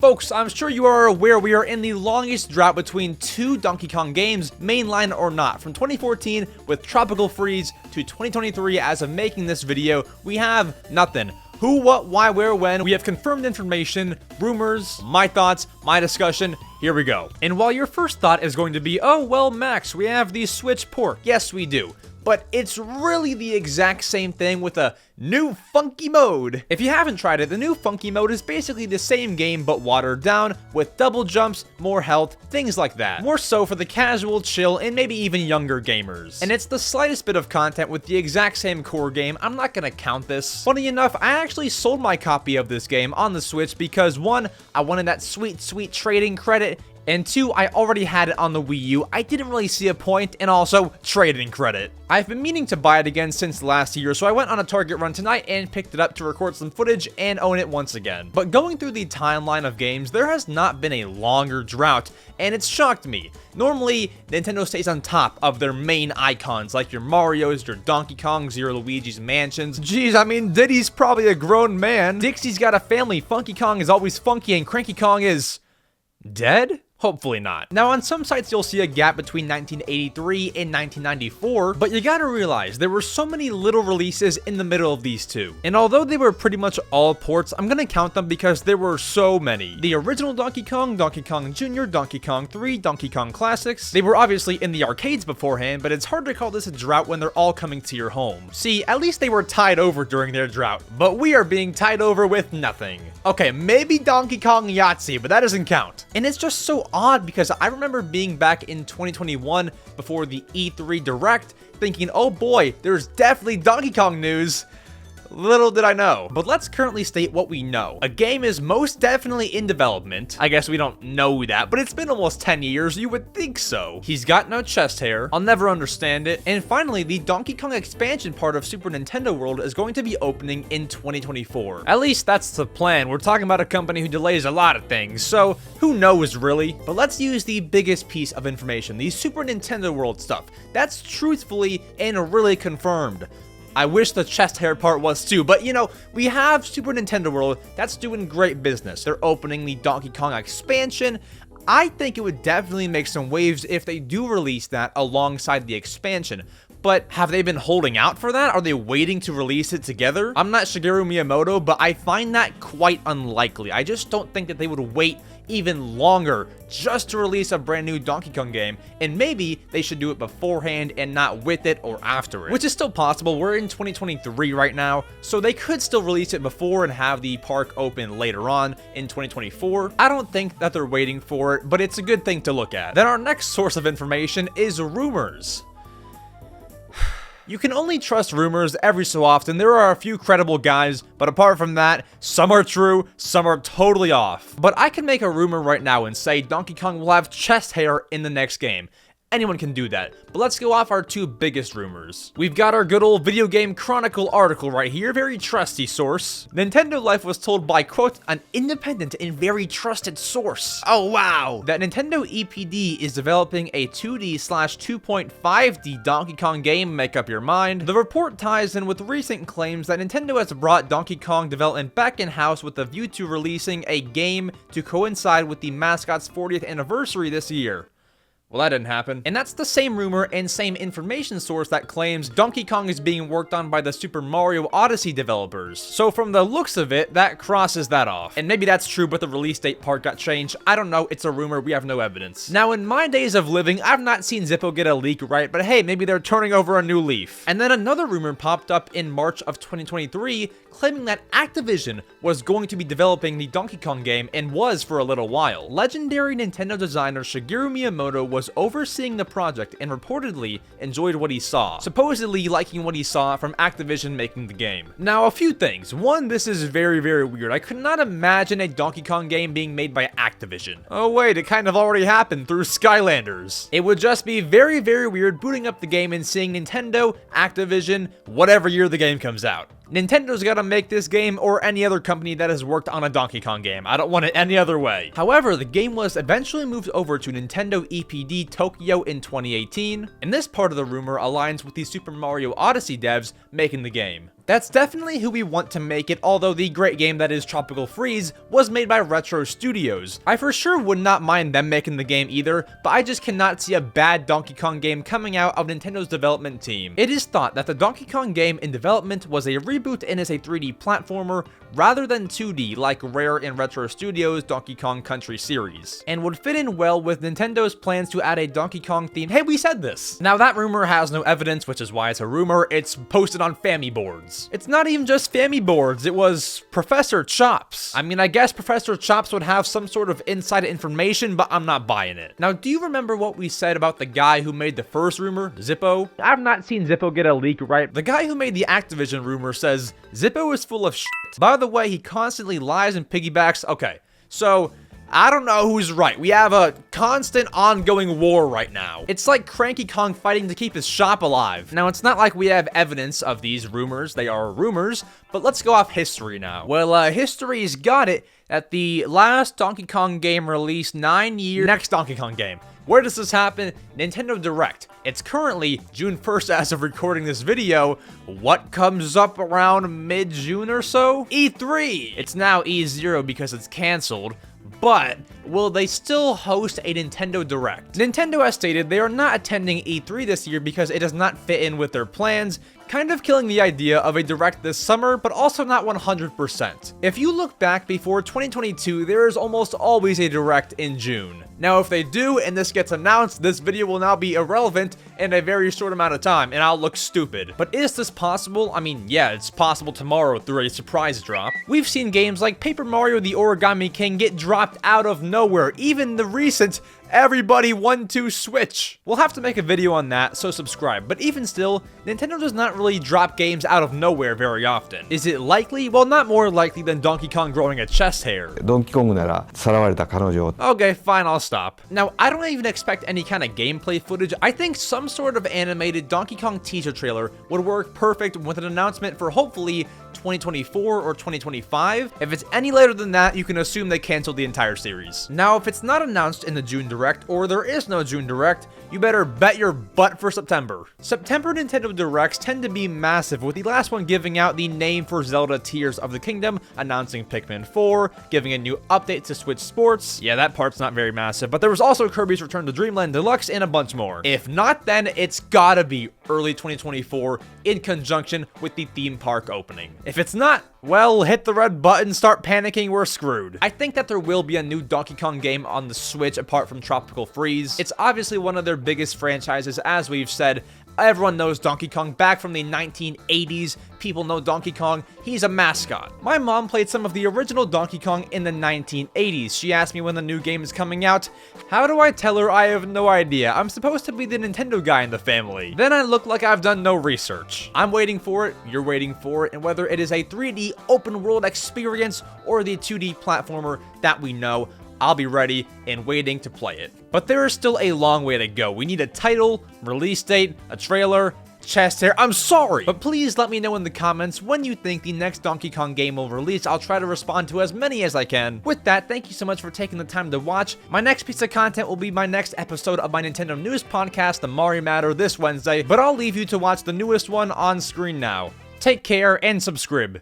Folks, I'm sure you are aware we are in the longest drought between two Donkey Kong games, mainline or not. From 2014 with Tropical Freeze to 2023 as of making this video, we have nothing. Who, what, why, where, when. We have confirmed information, rumors, my thoughts, my discussion. Here we go. And while your first thought is going to be, oh, well, Max, we have the Switch port. Yes, we do. But it's really the exact same thing with a new funky mode. If you haven't tried it, the new funky mode is basically the same game but watered down with double jumps, more health, things like that. More so for the casual, chill, and maybe even younger gamers. And it's the slightest bit of content with the exact same core game. I'm not gonna count this. Funny enough, I actually sold my copy of this game on the Switch because 1, I wanted that sweet trading credit, and 2, I already had it on the Wii U. I didn't really see a point, and also trading credit. I've been meaning to buy it again since last year, so I went on a Target run tonight and picked it up to record some footage and own it once again. But going through the timeline of games, there has not been a longer drought, and it's shocked me. Normally, Nintendo stays on top of their main icons, like your Marios, your Donkey Kongs, your Luigi's Mansions. Geez, I mean, Diddy's probably a grown man. Dixie's got a family. Funky Kong is always funky, and Cranky Kong is dead? Hopefully not. Now, on some sites, you'll see a gap between 1983 and 1994, but you gotta realize there were so many little releases in the middle of these two. And although they were pretty much all ports, I'm gonna count them because there were so many. The original Donkey Kong, Donkey Kong Jr., Donkey Kong 3, Donkey Kong Classics. They were obviously in the arcades beforehand, but it's hard to call this a drought when they're all coming to your home. See, at least they were tied over during their drought, but we are being tied over with nothing. Okay, maybe Donkey Kong Yahtzee, but that doesn't count. And it's just so odd because I remember being back in 2021 before the E3 Direct thinking, oh boy, there's definitely Donkey Kong news. Little did I know. But let's currently state what we know. A game is most definitely in development. I guess we don't know that, but it's been almost 10 years. You would think so. He's got no chest hair. I'll never understand it. And finally, the Donkey Kong expansion part of Super Nintendo World is going to be opening in 2024. At least that's the plan. We're talking about a company who delays a lot of things, so who knows really? But let's use the biggest piece of information, the Super Nintendo World stuff. That's truthfully and really confirmed. I wish the chest hair part was too, but you know, we have Super Nintendo World that's doing great business. They're opening the Donkey Kong expansion. I think it would definitely make some waves if they do release that alongside the expansion. But have they been holding out for that? Are they waiting to release it together? I'm not Shigeru Miyamoto, but I find that quite unlikely. I just don't think that they would wait even longer just to release a brand new Donkey Kong game, and maybe they should do it beforehand and not with it or after it, which is still possible. We're in 2023 right now, so they could still release it before and have the park open later on in 2024. I don't think that they're waiting for it, but it's a good thing to look at. Then our next source of information is rumors. You can only trust rumors every so often. There are a few credible guys, but apart from that, some are true, some are totally off. But I can make a rumor right now and say Donkey Kong will have chest hair in the next game. Anyone can do that, but let's go off our two biggest rumors. We've got our good old Video Game Chronicle article right here, very trusty source. Nintendo Life was told by, quote, an independent and very trusted source. Oh wow! That Nintendo EPD is developing a 2D/2.5D Donkey Kong game, make up your mind. The report ties in with recent claims that Nintendo has brought Donkey Kong development back in-house with a view to releasing a game to coincide with the mascot's 40th anniversary this year. Well, that didn't happen. And that's the same rumor and same information source that claims Donkey Kong is being worked on by the Super Mario Odyssey developers. So from the looks of it, that crosses that off. And maybe that's true, but the release date part got changed. I don't know. It's a rumor. We have no evidence. Now, in my days of living, I've not seen Zippo get a leak right, but hey, maybe they're turning over a new leaf. And then another rumor popped up in March of 2023, claiming that Activision was going to be developing the Donkey Kong game and was for a little while. Legendary Nintendo designer Shigeru Miyamoto was overseeing the project and reportedly enjoyed what he saw, supposedly liking what he saw from Activision making the game. Now, a few things. One, this is very, very weird. I could not imagine a Donkey Kong game being made by Activision. Oh wait, it kind of already happened through Skylanders. It would just be very, very weird booting up the game and seeing Nintendo, Activision, whatever year the game comes out. Nintendo's gotta make this game or any other company that has worked on a Donkey Kong game. I don't want it any other way. However, the game was eventually moved over to Nintendo EPD Tokyo in 2018, and this part of the rumor aligns with the Super Mario Odyssey devs making the game. That's definitely who we want to make it, although the great game that is Tropical Freeze was made by Retro Studios. I for sure would not mind them making the game either, but I just cannot see a bad Donkey Kong game coming out of Nintendo's development team. It is thought that the Donkey Kong game in development was a reboot and is a 3D platformer rather than 2D like Rare and Retro Studios' Donkey Kong Country series, and would fit in well with Nintendo's plans to add a Donkey Kong theme. Hey, we said this! Now that rumor has no evidence, which is why it's a rumor. It's posted on Fammy boards. It's not even just Fammy boards, it was Professor Chops. I mean, I guess Professor Chops would have some sort of inside information, but I'm not buying it. Now, do you remember what we said about the guy who made the first rumor, Zippo? I've not seen Zippo get a leak right. The guy who made the Activision rumor says Zippo is full of shit. By the way, he constantly lies and piggybacks. Okay, so I don't know who's right. We have a constant ongoing war right now. It's like Cranky Kong fighting to keep his shop alive. Now, it's not like we have evidence of these rumors. They are rumors, but let's go off history now. Well, history's got it that the last Donkey Kong game released 9 years... Next Donkey Kong game. Where does this happen? Nintendo Direct. It's currently June 1st as of recording this video. What comes up around mid-June or so? E3! It's now E0 because it's canceled. But will they still host a Nintendo Direct? Nintendo has stated they are not attending E3 this year because it does not fit in with their plans, kind of killing the idea of a Direct this summer, but also not 100%. If you look back before 2022, there is almost always a Direct in June. Now, if they do, and this gets announced, this video will now be irrelevant in a very short amount of time, and I'll look stupid. But is this possible? I mean, yeah, it's possible tomorrow through a surprise drop. We've seen games like Paper Mario the Origami King get dropped out of nowhere, even the recent Everybody 1-2 Switch. We'll have to make a video on that, so subscribe. But even still, Nintendo does not really drop games out of nowhere very often. Is it likely? Well, not more likely than Donkey Kong growing a chest hair. Donkey Kong ならさらわれた彼女. Okay, fine, I'll stop. Now, I don't even expect any kind of gameplay footage. I think some sort of animated Donkey Kong teaser trailer would work perfect with an announcement for hopefully 2024 or 2025. If it's any later than that, you can assume they canceled the entire series. Now, if it's not announced in the June Direct, or there is no June Direct, you better bet your butt for September. September Nintendo Directs tend to be massive, with the last one giving out the name for Zelda Tears of the Kingdom, announcing Pikmin 4, giving a new update to Switch Sports. Yeah, that part's not very massive, but there was also Kirby's Return to Dreamland Deluxe and a bunch more. If not, then it's gotta be early 2024 in conjunction with the theme park opening. If it's not, well, hit the red button, start panicking, we're screwed. I think that there will be a new Donkey Kong game on the Switch apart from Tropical Freeze. It's obviously one of their biggest franchises, as we've said. Everyone knows Donkey Kong back from the 1980s. People know Donkey Kong. He's a mascot. My mom played some of the original Donkey Kong in the 1980s. She asked me when the new game is coming out. How do I tell her I have no idea? I'm supposed to be the Nintendo guy in the family. Then I look like I've done no research. I'm waiting for it, you're waiting for it, and whether it is a 3D open world experience or the 2D platformer that we know, I'll be ready and waiting to play it. But there is still a long way to go. We need a title, release date, a trailer, chest hair. I'm sorry! But please let me know in the comments when you think the next Donkey Kong game will release. I'll try to respond to as many as I can. With that, thank you so much for taking the time to watch. My next piece of content will be my next episode of my Nintendo News podcast, The Mario Matter, this Wednesday, but I'll leave you to watch the newest one on screen now. Take care and subscribe.